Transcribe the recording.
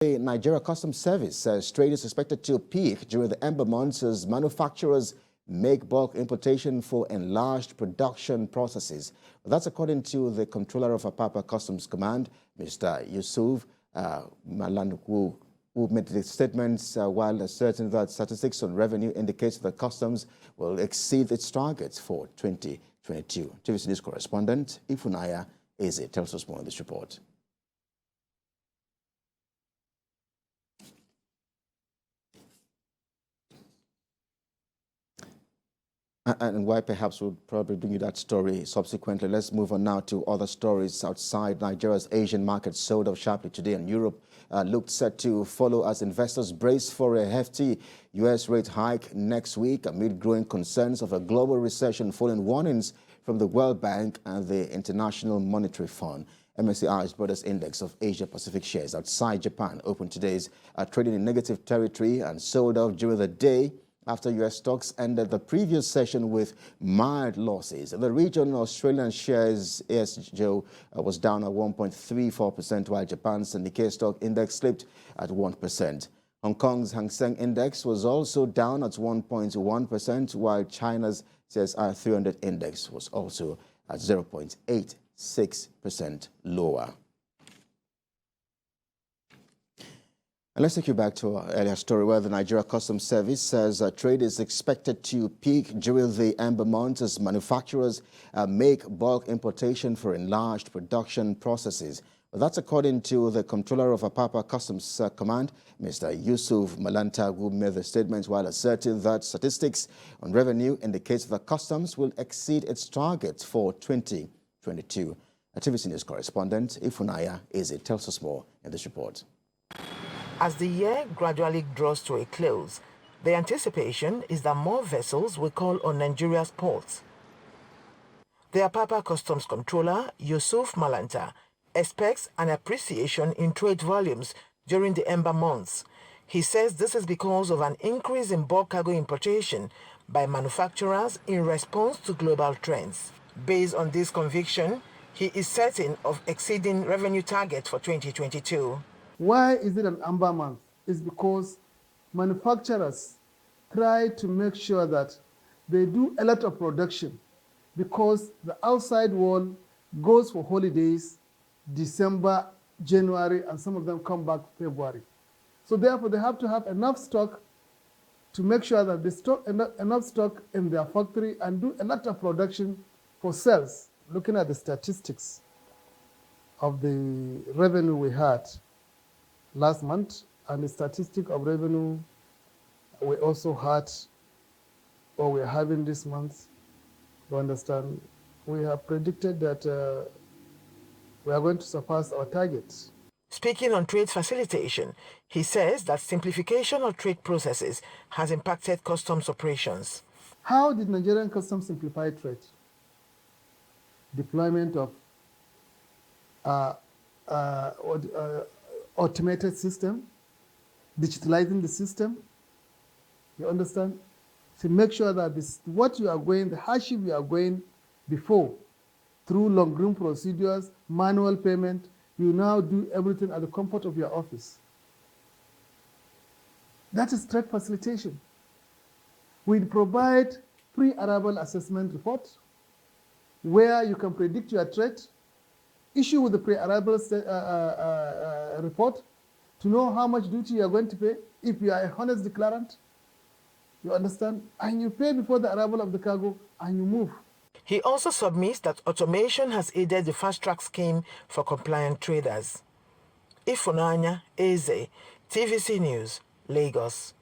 The Nigeria Customs Service says trade is expected to peak during the ember months as manufacturers make bulk importation for enlarged production processes. That's according to the controller of Apapa Customs Command, Mr. Yusuf Malanukwu, who made the statements while asserting that statistics on revenue indicates that customs will exceed its targets for 2022. TVC News correspondent Ifunaya Eze tells us more in this report. And why perhaps we'll probably bring you that story subsequently. Let's move on now to other stories outside Nigeria's Asian market sold off sharply today, and Europe looked set to follow as investors brace for a hefty U.S. rate hike next week amid growing concerns of a global recession following warnings from the World Bank and the International Monetary Fund. MSCI's Brothers Index of Asia-Pacific shares outside Japan opened today's trading in negative territory and sold off during the day after U.S. stocks ended the previous session with mild losses. The region, Australian shares ASJ was down at 1.34%, while Japan's Nikkei stock index slipped at 1%. Hong Kong's Hang Seng index was also down at 1.1%, while China's CSI 300 index was also at 0.86% lower. And let's take you back to our earlier story where the Nigeria Customs Service says trade is expected to peak during the ember months as manufacturers make bulk importation for enlarged production processes. Well, that's according to the controller of Apapa Customs Command, Mr. Yusuf Malanta, who made the statement while asserting that statistics on revenue indicates that customs will exceed its targets for 2022. TVC News correspondent Ifunaya Eze tells us more in this report. As the year gradually draws to a close, the anticipation is that more vessels will call on Nigeria's ports. The Apapa Customs Controller, Yusuf Malanta, expects an appreciation in trade volumes during the ember months. He says this is because of an increase in bulk cargo importation by manufacturers in response to global trends. Based on this conviction, he is certain of exceeding revenue targets for 2022. Why is it an amber month? It's because manufacturers try to make sure that they do a lot of production because the outside world goes for holidays December, January, and some of them come back February. So therefore, they have to have enough stock to make sure that they stock enough stock in their factory and do a lot of production for sales. Looking at the statistics of the revenue we had last month and the statistic of revenue we also had or we're having this month, you understand, we have predicted that we are going to surpass our targets. Speaking on trade facilitation, he says that simplification of trade processes has impacted customs operations. How did Nigerian customs simplify trade? Deployment of automated system, digitalizing the system, you understand? To make sure that this, what you are going, the hardship you are going before, through long room procedures, manual payment, you now do everything at the comfort of your office. That is trade facilitation. We provide pre-arrival assessment report where you can predict your trade, issue with the pre-arrival report to know how much duty you are going to pay if you are a honest declarant, you understand? And you pay before the arrival of the cargo and you move. He also submits that automation has aided the fast-track scheme for compliant traders. Ifunanya Eze, TVC News, Lagos.